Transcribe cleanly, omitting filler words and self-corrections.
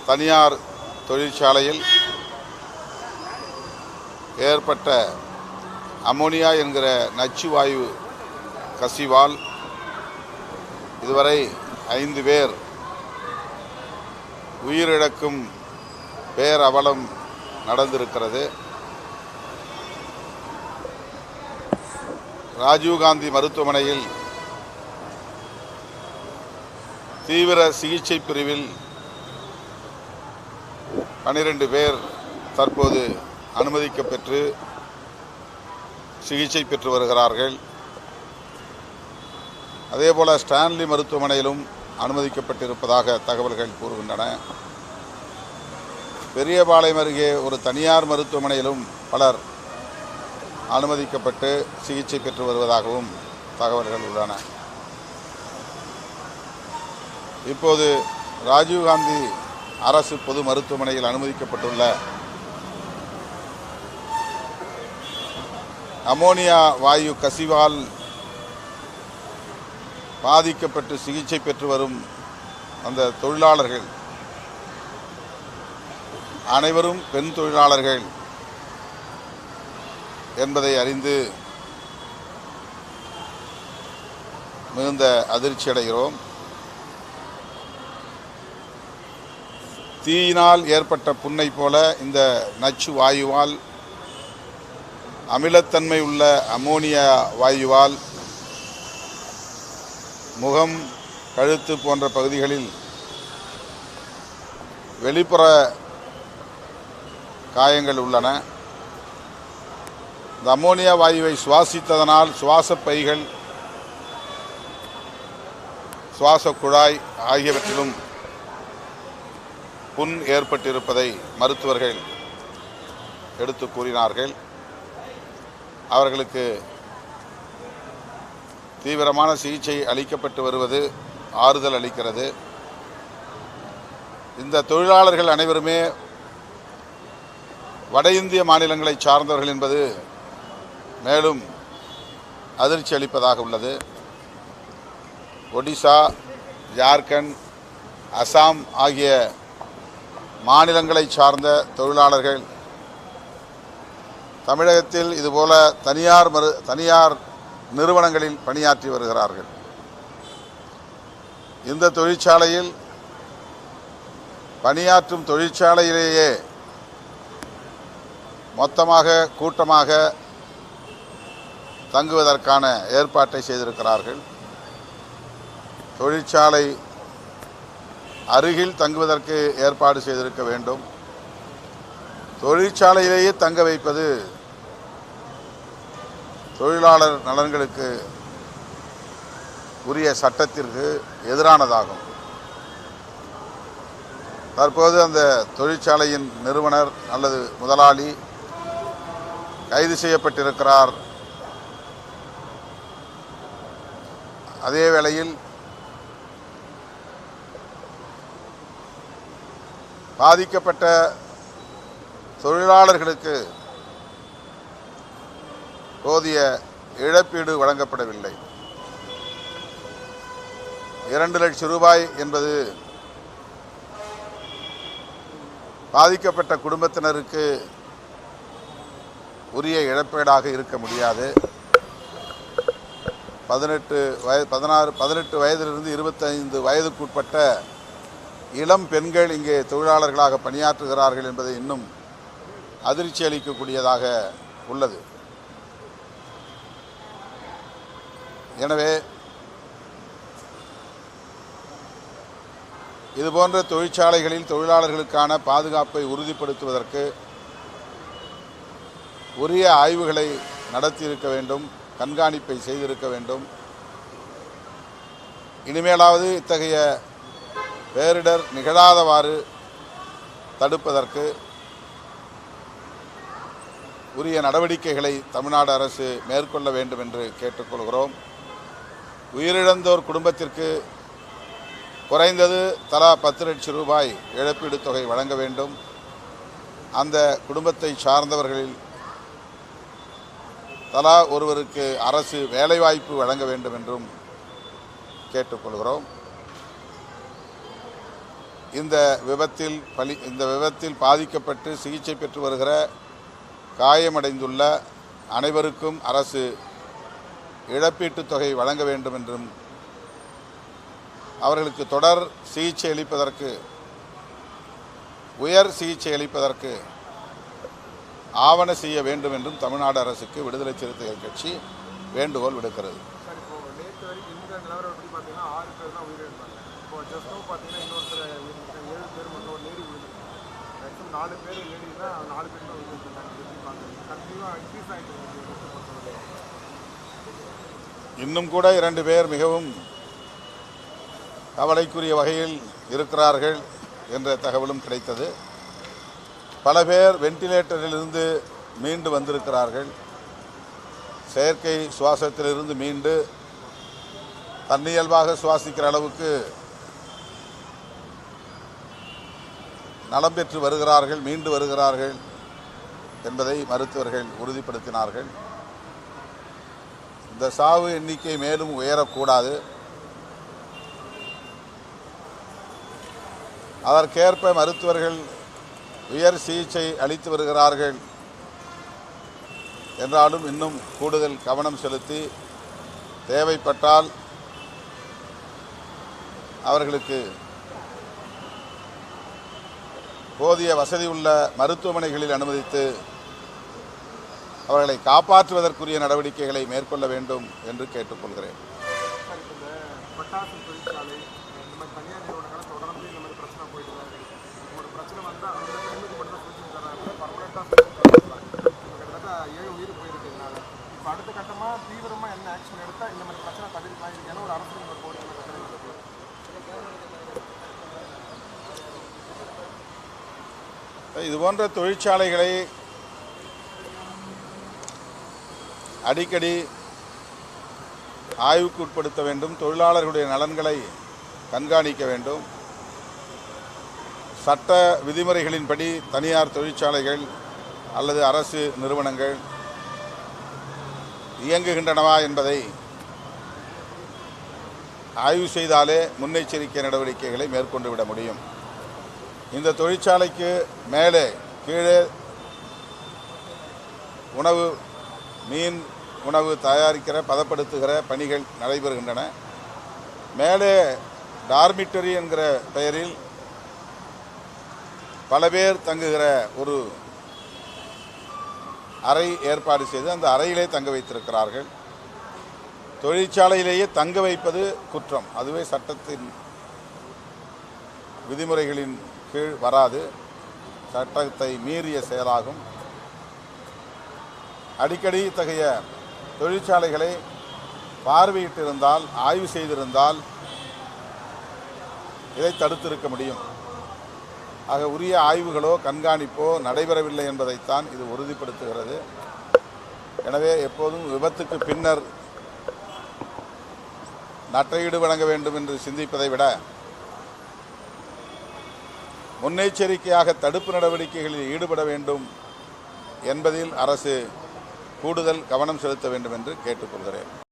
தனியார் தொழிற்சாலையில் ஏற்பட்ட அமோனியா என்கிற நச்சு வாயு கசிவால் இதுவரை 5 பேர் உயிரிழக்கும் பேரவலம் நடந்திருக்கிறது. ராஜீவ்காந்தி மருத்துவமனையில் தீவிர சிகிச்சை பிரிவில் 12 பேர் தற்போது அனுமதிக்கப்பெற்று சிகிச்சை பெற்று வருகிறார்கள். அதேபோல ஸ்டான்லி மருத்துவமனையிலும் அனுமதிக்கப்பட்டிருப்பதாக தகவல்கள் கூறுகின்றன. பெரியபாளையம் அருகே ஒரு தனியார் மருத்துவமனையிலும் பலர் அனுமதிக்கப்பட்டு சிகிச்சை பெற்று வருவதாகவும் தகவல்கள் உள்ளன. இப்போது ராஜீவ்காந்தி அரசு பொது மருத்துவமனையில் அனுமதிக்கப்பட்டுள்ள அமோனியா வாயு கசிவால் பாதிக்கப்பட்டு சிகிச்சை பெற்று வரும் அந்த தொழிலாளர்கள் அனைவரும் பெண் தொழிலாளர்கள் என்பதை அறிந்து மிகுந்த அதிர்ச்சி அடைகிறோம். தீயினால் ஏற்பட்ட புண்ணை போல இந்த நச்சு வாயுவால், அமிலத்தன்மை உள்ள அமோனியா வாயுவால் முகம், கழுத்து போன்ற பகுதிகளில் வெளிப்புற காயங்கள் உள்ளன. இந்த அமோனியா வாயுவை சுவாசித்ததனால் சுவாச பைகள், சுவாச குழாய் ஆகியவற்றிலும் புண் ஏற்பட்டிருப்பதை மருத்துவர்கள் எடுத்து கூறினார்கள். அவர்களுக்கு தீவிரமான சிகிச்சை அளிக்கப்பட்டு வருவது ஆறுதல் அளிக்கிறது. இந்த தொழிலாளர்கள் அனைவருமே வட இந்திய மாநிலங்களை சார்ந்தவர்கள் என்பது மேலும் அதிர்ச்சி அளிப்பதாக உள்ளது. ஒடிசா, ஜார்க்கண்ட், அசாம் ஆகிய மாநிலங்களை சார்ந்த தொழிலாளர்கள் தமிழகத்தில் இதுபோல தனியார் நிறுவனங்களில் பணியாற்றி வருகிறார்கள். இந்த தொழிற்சாலையில் பணியாற்றும் தொழிற்சாலையிலேயே மொத்தமாக கூட்டமாக தங்குவதற்கான ஏற்பாட்டை செய்திருக்கிறார்கள். தொழிற்சாலை அருகில் தங்குவதற்கு ஏற்பாடு செய்திருக்க வேண்டும். தொழிற்சாலையிலேயே தங்க வைப்பது தொழிலாளர் நலன்களுக்கு உரிய சட்டத்திற்கு எதிரானதாகும். தற்போது அந்த தொழிற்சாலையின் நிறுவனர் அல்லது முதலாளி கைது செய்யப்பட்டிருக்கிறார். அதே வேளையில் பாதிக்கப்பட்ட தொழிலாளர்களுக்கு போதிய இழப்பீடு வழங்கப்படவில்லை. 2 லட்சம் ரூபாய் என்பது பாதிக்கப்பட்ட குடும்பத்தினருக்கு உரிய இழப்பீடாக இருக்க முடியாது. 18 வயதிலிருந்து 25 வயதுக்குட்பட்ட இளம் பெண்கள் இங்கே தொழிலாளர்களாக பணியாற்றுகிறார்கள் என்பது இன்னும் அதிர்ச்சி அளிக்கக்கூடியதாக உள்ளது. எனவே இதுபோன்ற தொழிற்சாலைகளில் தொழிலாளர்களுக்கான பாதுகாப்பை உறுதிப்படுத்துவதற்கு உரிய ஆய்வுகளை நடத்தியிருக்க வேண்டும், கண்காணிப்பை செய்திருக்க வேண்டும். இனிமேலாவது இத்தகைய பேரிடர் நிகழாதவாறு தடுப்பதற்கு உரிய நடவடிக்கைகளை தமிழ்நாடு அரசு மேற்கொள்ள வேண்டும் என்று கேட்டுக்கொள்கிறோம். உயிரிழந்தோர் குடும்பத்திற்கு குறைந்தது தலா 10 லட்சம் ரூபாய் இழப்பீடு தொகை வழங்க வேண்டும். அந்த குடும்பத்தை சார்ந்தவர்களில் தலா ஒருவருக்கு அரசு வேலைவாய்ப்பு வழங்க வேண்டும் என்றும் கேட்டுக்கொள்கிறோம். இந்த விபத்தில் பாதிக்கப்பட்டு சிகிச்சை பெற்று வருகிற காயமடைந்துள்ள அனைவருக்கும் அரசு இழப்பீட்டுத் தொகை வழங்க வேண்டும் என்றும் அவர்களுக்கு தொடர் சிகிச்சை அளிப்பதற்கு உயர் சிகிச்சை அளிப்பதற்கு ஆவண செய்ய வேண்டும் என்றும் தமிழ்நாடு அரசுக்கு விடுதலை சிறுத்தைகள் கட்சி வேண்டுகோள் விடுக்கிறது. இன்னும் கூட 2 பேர் மிகவும் கவலைக்குரிய வகையில் இருக்கிறார்கள் என்ற தகவலும் கிடைத்தது. பல பேர் வெண்டிலேட்டரிலிருந்து மீண்டு வந்திருக்கிறார்கள். செயற்கை சுவாசத்திலிருந்து மீண்டு தன்னியல்பாக சுவாசிக்கிற அளவுக்கு நலம் பெற்று வருகிறார்கள், மீண்டு வருகிறார்கள் என்பதை மருத்துவர்கள் உறுதிப்படுத்தினார்கள். இந்த சாவு எண்ணிக்கை மேலும் உயரக்கூடாது. அதற்கேற்ப மருத்துவர்கள் உயர் சிகிச்சை அளித்து வருகிறார்கள் என்றாலும் இன்னும் கூடுதல் கவனம் செலுத்தி தேவைப்பட்டால் அவர்களுக்கு போதிய வசதி உள்ள மருத்துவமனைகளில் அனுமதித்து அவர்களை காப்பாற்றுவதற்குரிய நடவடிக்கைகளை மேற்கொள்ள வேண்டும் என்று கேட்டுக்கொள்கிறேன். இதுபோன்ற தொழிற்சாலைகளை அடிக்கடி ஆய்வுக்கு உட்படுத்த வேண்டும். தொழிலாளர்களுடைய நலன்களை கண்காணிக்க வேண்டும். சட்ட விதிமுறைகளின்படி தனியார் தொழிற்சாலைகள் அல்லது அரசு நிறுவனங்கள் இயங்குகின்றனவா என்பதை ஆய்வு செய்தாலே முன்னெச்சரிக்கை நடவடிக்கைகளை மேற்கொண்டு விட முடியும். இந்த தொழிற்சாலைக்கு மேலே கீழே மீன் உணவு தயாரிக்கிற பதப்படுத்துகிற பணிகள் நடைபெறுகின்றன. மேலே டார்மிட்டரி என்கிற பெயரில் பல பேர் தங்குகிற ஒரு அறை ஏற்பாடு செய்து அந்த அறையிலே தங்க வைத்திருக்கிறார்கள். தொழிற்சாலையிலேயே தங்க வைப்பது குற்றம். அதுவே சட்டத்தின் விதிமுறைகளின் கீழ் வராது. சட்டத்தை மீறிய செயலாகும். அடிக்கடி இத்தகைய தொழிற்சாலைகளை பார்வையிட்டிருந்தால், ஆய்வு செய்திருந்தால் இதை தடுத்திருக்க முடியும். ஆக உரிய ஆய்வுகளோ கண்காணிப்போ நடைபெறவில்லை என்பதைத்தான் இது உறுதிப்படுத்துகிறது. எனவே எப்போதும் விபத்துக்கு பின்னர் நட்டையீடு வழங்க வேண்டும் என்று சிந்திப்பதை விட முன்னெச்சரிக்கையாக தடுப்பு நடவடிக்கைகளில் ஈடுபட வேண்டும் என்பதில் அரசு கூடுதல் கவனம் செலுத்த வேண்டும் என்று கேட்டுக்கொள்கிறேன்.